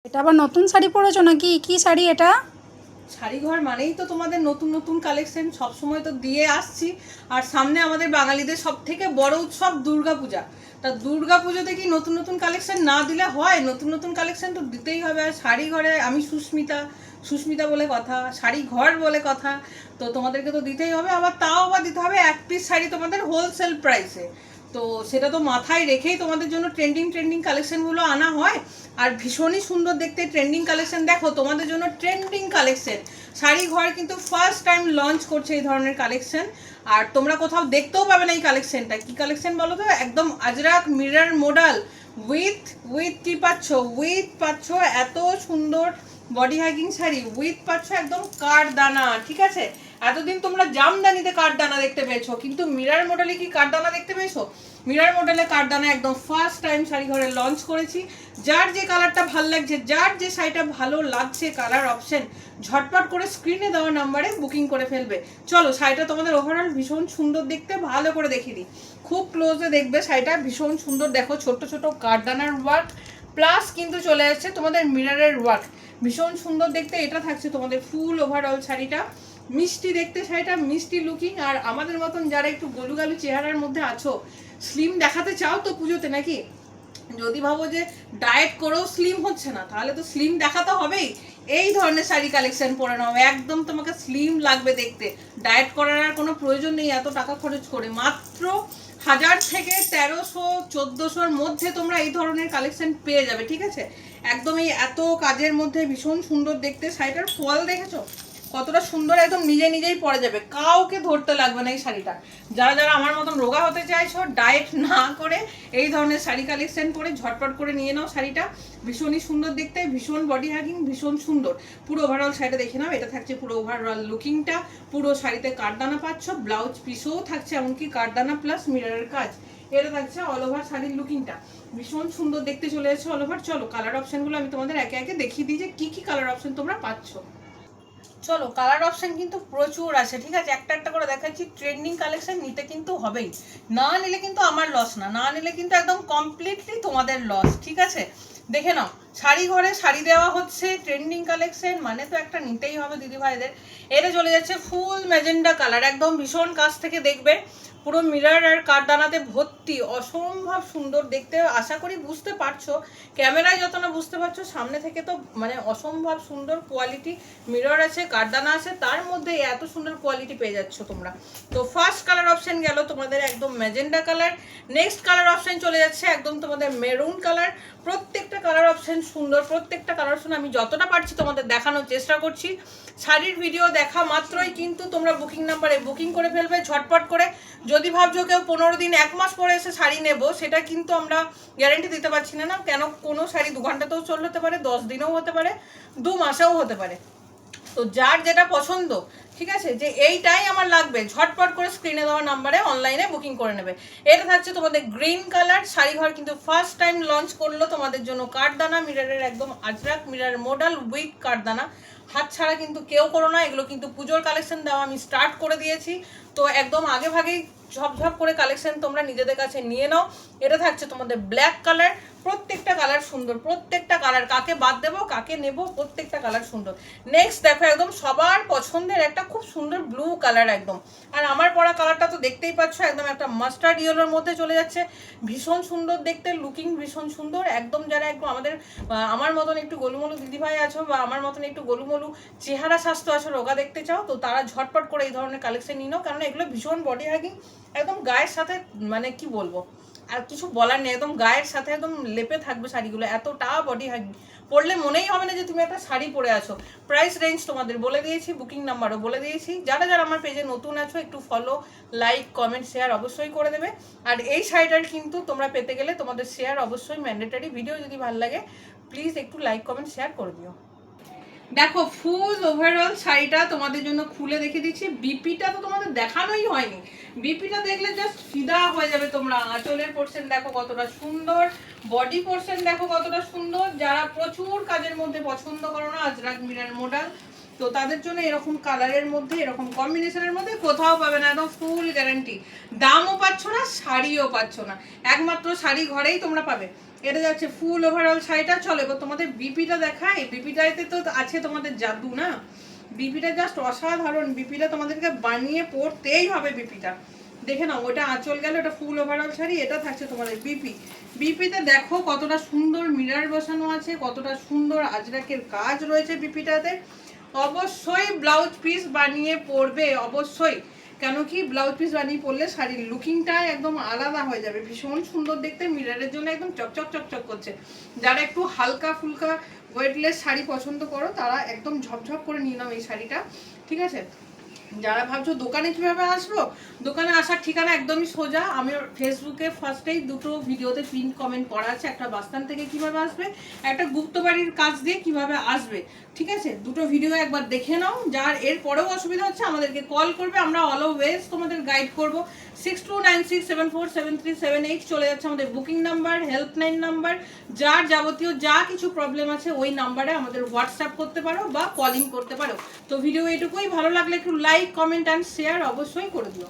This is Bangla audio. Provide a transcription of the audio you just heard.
এটা আবার নতুন শাড়ি পরেছো নাকি? কি শাড়ি এটা? শাড়ি ঘর মানেই তো তোমাদের নতুন নতুন কালেকশন সবসময় তো দিয়ে আসছি। আর সামনে আমাদের বাঙালিদের সব থেকে বড় উৎসব দুর্গাপূজা। তা দুর্গাপুজোতে কি নতুন নতুন কালেকশন না দিলে হয়? নতুন নতুন কালেকশন তো দিতেই হবে। আর শাড়ি ঘরে আমি সুস্মিতা, সুস্মিতা বলে কথা, শাড়ি ঘর বলে কথা, তো তোমাদেরকে তো দিতেই হবে। তাও আবার দিতে হবে এক পিস শাড়ি তোমাদের হোলসেল প্রাইসে। তো সেটা তো মাথায় রেখেই তোমাদের জন্য ট্রেন্ডিং ট্রেন্ডিং কালেকশনগুলো আনা হয়। আর ভীষণই সুন্দর দেখতে ট্রেন্ডিং কালেকশন। দেখো তোমাদের জন্য ট্রেন্ডিং কালেকশন শাড়ি ঘর কিন্তু ফার্স্ট টাইম লঞ্চ করছে এই ধরনের কালেকশন। আর তোমরা কোথাও দেখতেও পাবে না এই কালেকশনটা। কি কালেকশন বলো তো? একদম Ajrak mirror model with with কি পাচ্ছ? উইথ পাচ্ছ এত সুন্দর বডি হ্যাগিং শাড়ি, উইথ পাচ্ছ একদম কাঠদানা। ঠিক আছে, এতদিন তোমরা জামদানিতে কাঠদানা দেখতে পেয়েছো, কিন্তু মিরর মডেলে কি কাঠদানা দেখতে পেয়েছো? মিরর মডেলে কাঠদানা একদম ফার্স্ট টাইম শাড়ি ঘরে লঞ্চ করেছি। যার যে কালারটা ভালো লাগছে, যার যে শাড়িটা ভালো লাগছে কালার অপশন, ঝটপট করে স্ক্রিনে দেওয়া নাম্বারে বুকিং করে ফেলবে। চলো শাড়িটা তোমাদের ওভারঅল ভীষণ সুন্দর দেখতে, ভালো করে দেখিয়ে দিই। খুব ক্লোজে দেখবে শাড়িটা, ভীষণ সুন্দর। দেখো ছোট ছোট কাঠদানার ওয়ার্ক প্লাস কিন্তু চলে আসছে তোমাদের মিররের ওয়ার্ক, ভীষণ সুন্দর দেখতে। এটা থাকছে তোমাদের ফুল ওভারঅল শাড়িটা। মিষ্টি দেখতে শাড়িটা, মিষ্টি লুকিং। আর আমাদের মতন যারা একটু গলুগালু চেহারার মধ্যে আছো, স্লিম দেখাতে চাও তো পুজোতে নাকি, যদি ভাবো যে ডায়েট করেও স্লিম হচ্ছে না, তাহলে তো স্লিম দেখাতে হবেই। এই ধরনের শাড়ি কালেকশন পরে নাও, একদম তোমাকে স্লিম লাগবে দেখতে। ডায়েট করার আর কোনো প্রয়োজন নেই এত টাকা খরচ করে। মাত্র 1000 থেকে 1300 1400-র মধ্যে তোমরা এই ধরনের কালেকশন পেয়ে যাবে। ঠিক আছে, একদম এই এত কাজের মধ্যে ভীষণ সুন্দর দেখতে। শাড়িটার ফল দেখেছো কতটা সুন্দর, একদম নিজে নিজেই পরে যাবে, কাউকে ধরতে লাগবে না এই শাড়িটা। যারা যারা আমার মতন রোগা হতে চাইছো, ডায়েট না করে এই ধরনের শাড়ি কালেকশন পরে ঝটপট করে নিয়ে নাও শাড়িটা। ভীষণই সুন্দর দেখতে, ভীষণ বডি হ্যাগিং, ভীষণ সুন্দর। পুরো ওভারঅল শাড়িটা দেখে নাও। এটা থাকছে পুরো ওভারঅল লুকিংটা। পুরো শাড়িতে কাঠদানা পাচ্ছ, ব্লাউজ পিসও থাকছে এমনকি কাঠদানা প্লাস মিররের কাজ। এটা থাকছে অল ওভার শাড়ির লুকিংটা, ভীষণ সুন্দর দেখতে চলে যাচ্ছে অল ওভার। চলো কালার অপশনগুলো আমি তোমাদের একে একে দেখিয়ে দিই যে কি কি কালার অপশন তোমরা পাচ্ছ। চলো কালার অপশন কিন্তু প্রচুর আছে। ঠিক আছে, একটা একটা করে দেখাচ্ছি। ট্রেন্ডিং কালেকশন নিতে কিন্তু হবেই, না নিলে কিন্তু আমার লস না, না নিলে কিন্তু একদম কমপ্লিটলি তোমাদের লস। ঠিক আছে, দেখে নাও শাড়ি ঘরে শাড়ি দেওয়া হচ্ছে ট্রেন্ডিং কালেকশন মানে তো একটা নিতেই হবে দিদি ভাইদের। এটা চলে যাচ্ছে ফুল ম্যাজেন্ডা কালার, একদম ভীষণ কাছ থেকে দেখবে। পুরো মিরর আর কাঠদানাতে ভর্তি, অসম্ভব সুন্দর দেখতে। আশা করি বুঝতে পারছো, ক্যামেরায় যত না বুঝতে পারছো, সামনে থেকে তো মানে অসম্ভব সুন্দর কোয়ালিটি। মিরর আছে, কাঠদানা আছে, তার মধ্যে এত সুন্দর কোয়ালিটি পেয়ে যাচ্ছ তোমরা। তো ফার্স্ট কালার অপশন গেল তোমাদের একদম magenta colour. Next colour option চলে যাচ্ছে একদম তোমাদের মেরুন কালার। প্রত্যেকটা কালার অপশন সুন্দর, প্রত্যেকটা কালার অপশন আমি যতটা পারছি তোমাদের দেখানোর চেষ্টা করছি। শাড়ির ভিডিও দেখা মাত্রই কিন্তু তোমরা বুকিং নাম্বারে বুকিং করে ফেলবে ঝটপট করে। যদি ভাবছো কেউ 15 দিন 1 মাস পরে এসে শাড়ি নেবো, সেটা কিন্তু আমরা গ্যারেন্টি দিতে পারছি না। কেন, কোনো শাড়ি 2 ঘন্টাতেও চলে হতে পারে, 10 দিনেও হতে পারে, 2 মাসেও হতে পারে। তো যার যেটা পছন্দ, ঠিক আছে, যে এইটাই আমার লাগবে, ঝটপট করে স্ক্রিনে দেওয়া নাম্বারে অনলাইনে বুকিং করে নেবে। এটা থাকছে তোমাদের গ্রিন কালার। শাড়িঘর কিন্তু ফার্স্ট টাইম লঞ্চ করলো তোমাদের জন্য কাঠদানা মিররের, একদম আজরাক মিরর মডেল উইথ কাঠদানা। হাত ছাড়া কিন্তু কেউ করো না, এগুলো কিন্তু পুজোর কালেকশন দেওয়া আমি স্টার্ট করে দিয়েছি। তো একদম আগে ভাগেই ঝপঝপ করে কালেকশন তোমরা নিজেদের কাছে নিয়ে নাও। এটা থাকছে তোমাদের ব্ল্যাক কালার। প্রত্যেকটা কালার সুন্দর, প্রত্যেকটা কালার, কাকে বাদ দেবো কাকে নেব, প্রত্যেকটা কালার সুন্দর। নেক্সট দেখো একদম সবার পছন্দের একটা খুব সুন্দর ব্লু কালার একদম। আর আমার পরা কালারটা তো দেখতেই পাচ্ছ, একদম একটা মাস্টার্ড ইয়েলোর মধ্যে চলে যাচ্ছে, ভীষণ সুন্দর দেখতে, লুকিং ভীষণ সুন্দর। একদম যারা একটু আমার মতন একটু গোলুমলু দিদিভাই আছো, বা আমার মতন একটু গোলুমলু চেহারা স্বাস্থ্য আছো, রোগা দেখতে চাও, তো তারা ঝটপট করে এই ধরনের কালেকশন নিয়ে নাও। কারণ এগুলো ভীষণ বডি হ্যাগিং, একদম গায়ের সাথে, মানে কি বলবো আর কিছু বলার নেই, একদম গায়ের সাথে একদম লেপে থাকবে শাড়িগুলো, এতটা বডি হ্যাগিং। পরলে মনেই হবে না যে তুমি একটা শাড়ি পরে আছো। প্রাইস রেঞ্জ তোমাদের বলে দিয়েছি, বুকিং নাম্বারও বলে দিয়েছি। যারা যারা আমার পেজে নতুন আছো একটু ফলো, লাইক, কমেন্ট, শেয়ার অবশ্যই করে দেবে। আর এই শাড়িটার কিন্তু তোমরা পেতে গেলে তোমাদের শেয়ার অবশ্যই ম্যান্ডেটারি। ভিডিও যদি ভালো লাগে প্লিজ একটু লাইক, কমেন্ট, শেয়ার করে দিও। দেখো ফুল ওভারঅল শাড়িটা তোমাদের জন্য খুলে দেখে দিচ্ছি। বিপিটা তো তোমাদের দেখানোই হয়নি, বিপিটা দেখলে জাস্ট ফিদা হয়ে যাবে তোমরা। আঁচলের পোর্শন দেখো কতটা সুন্দর, বডি পোর্শন দেখো কতটা সুন্দর। যারা প্রচুর কাজের মধ্যে পছন্দ করো না আজরাক মিরর মডেল, তো তাদের জন্য এরকম কালারের মধ্যে, এরকম কম্বিনেশনের মধ্যে কোথাও পাবে না, একদম ফুল গ্যারান্টি। দামও পাচ্ছ না, শাড়িও পাচ্ছ না, একমাত্র শাড়ি ঘরেই তোমরা পাবে। এটা যাচ্ছে ফুল ওভারঅল শাড়িটা। চলো এবার তোমাদের বিপিটা দেখাই। বিপিটাতে তো আছে তোমাদের জাদু না, বিপিটা জাস্ট অসাধারণ। বিপিটা তোমাদেরকে বানিয়ে পড়তেই হবে। বিপিটা দেখে নাও, ওটা আঁচল গেল, ওটা ফুল ওভারঅল শাড়ি, এটা থাকছে তোমাদের বিপি। বিপিতে দেখো কতটা সুন্দর মিরর বসানো আছে, কতটা সুন্দর আজরাকের কাজ রয়েছে বিপিটাতে। অবশ্যই ব্লাউজ পিস বানিয়ে পরবে, অবশ্যই। কেন কি ব্লাউজ পিস বানিয়ে পরলে শাড়ির লুকিংটা একদম আলাদা হয়ে যাবে, ভীষণ সুন্দর দেখতে, মিররের জন্য একদম চকচক চকচক করছে। যারা একটু হালকা ফুলকা ওয়েটলেস শাড়ি পছন্দ করো তারা একদম ঝপঝপ করে নিয়ে নাও এই শাড়িটা, ঠিক আছে। যারা ভাবছো দোকানে কিভাবে আসবো, দোকানে আসার ঠিকানা একদমই সোজা। আমি ফেসবুকে ফার্স্টেই দুটো ভিডিওতে পিন কমেন্ট করা আছে, একটা বাসস্ট্যান্ড থেকে কিভাবে আসবে, একটা গুপ্তবাড়ির কাজ দিয়ে কিভাবে আসবে, ঠিক আছে। দুটো ভিডিও একবার দেখে নাও। যার এর পরেও অসুবিধা হচ্ছে আমাদেরকে কল করবে, আমরা অলওয়েজ তোমাদের গাইড করবো। 6296747378 চলে যাচ্ছে আমাদের বুকিং নাম্বার, হেল্পলাইন নাম্বার। যার যাবতীয় যা কিছু প্রবলেম আছে ওই নাম্বারে আমাদের হোয়াটসঅ্যাপ করতে পারো বা কলিং করতে পারো। তো ভিডিও এটুকুই, ভালো লাগলে একটু লাইক কমেন্ট অ্যান্ড শেয়ার অবশ্যই করে দিও।